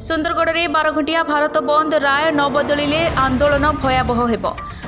सुंदरगढ़ में 12 घंटिया भारत बंद राय न बदलिले आंदोलन भयावह हेब।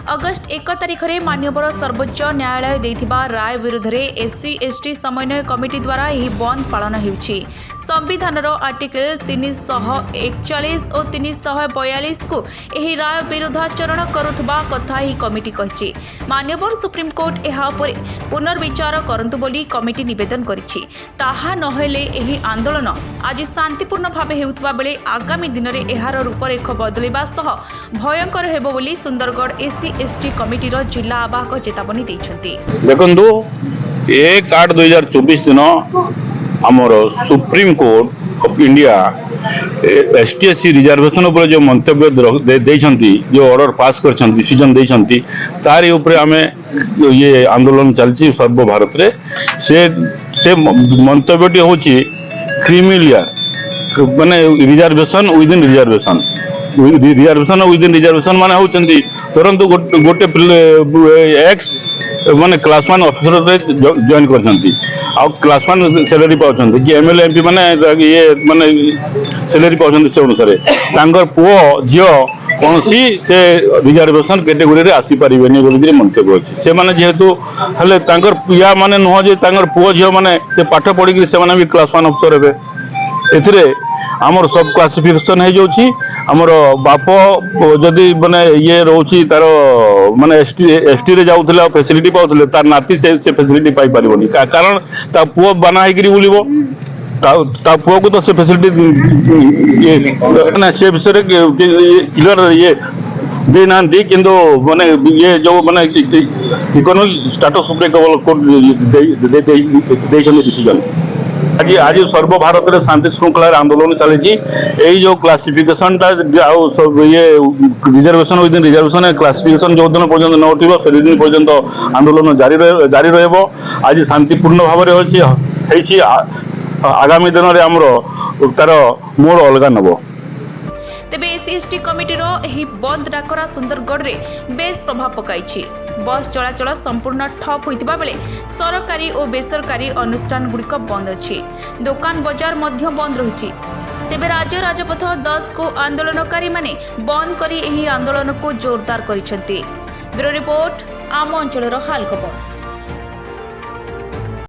अगस्ट 1 तारिख में माननीय सर्वोच्च न्यायालय देथिबा राय विरुद्ध में SC/ST समन्वय कमिटी द्वारा यह बंद पालन होउछि। संविधानर आर्टिकल 341 और 342 को यह राय विरुद्धाचरण करुथबा कथा ही कमिटी कहिछि। माननीय सुप्रीम कोर्ट एहा उपरे पुनर्विचार करंतु बोली कमिटी निवेदन करिछि। ताहा नहेले एही आंदोलन आज शांतिपूर्ण भावे हेउतबा बेले आगामी दिन में एहार रूपरेख बदलिबा सह भयंकर हेबो बोली सुंदरगढ़ SC/ST कमिटी जिला आवाहक चेतावनी दैछन्ति। देखंतु 1/8/2024 दिन आमर supreme court of India ST/SC reservation उपर जो मंतव्य देइछन्ति, जो ऑर्डर पास करछन्ति, डिसीजन देइछन्ति, तारी ऊपर आमे ये आंदोलन चलछि सर्व भारत रे। से मंतव्यटी होछि क्रिमिलियर माने reservation within reservation within reservation माने होचंती तुरंत गोटे एक्स माने क्लास 1 ऑफिसर रे जॉइन करछन्ती आ क्लास 1 सैलरी पाउछन्ती कि MLA MP माने ये माने सैलरी पाउछन्ती से अनुसार तांगर पुओ जियो कौनसी से रिजर्वेशन कैटेगरी रे आसी परिबेनी बोली मंतव्य अछि। से माने जेहेतु हले तांगर या माने नुह जे तांगर पुओ जियो माने से पाठ पढ़ी कि से माने भी क्लास 1 ऑफिसर हेबे। एथिरे आमर सब क्लासिफिकेशन है जोछि आमर बाप जदि माने ये रोछि तार माने ST रे जाउथले फैसिलिटी पाउथले तार नाती से फैसिलिटी पाई परिबोनी कारण ता पुओ बना है कि बुलिबो ता पुओ को तो से फैसिलिटी ये माने से विषय क्लियर ये दे नांदी किंतु माने ये जो माने इकोनॉमिक स्टेटस ऊपर केवल कोर्ट दे डिसीजन आज सर्व भारत में शांति श्रृंखला आंदोलन चली। यही जो क्लासिफिकेशन ये रिजर्वेशन विदिन रिजर्वेशन क्लासिफिकेशन जो दिन पर्यटन न उठो से दिन पर्यटन आंदोलन जारी रहिबो। आज शांतिपूर्ण भाव में आगामी दिन में आमर तार मोड़ अलग नब। तेबे SC/ST कमिटीर एही बंद डाकरा सुंदरगढ़ रे बेस प्रभाव पकाइछि। बस चलाचल संपूर्ण ठप होइतिबा बेले सरकारी और बेसरकारी अनुष्ठान गुड़िक बंद अछि। दुकान बजार मध्य बंद रहिछि। तेबे राज्य राजपथ 10 को आंदोलनकारी माने बंद करी एही आंदोलन को जोरदार करिसेंति। ब्यूरो रिपोर्ट आम अंचलर हाल खबर।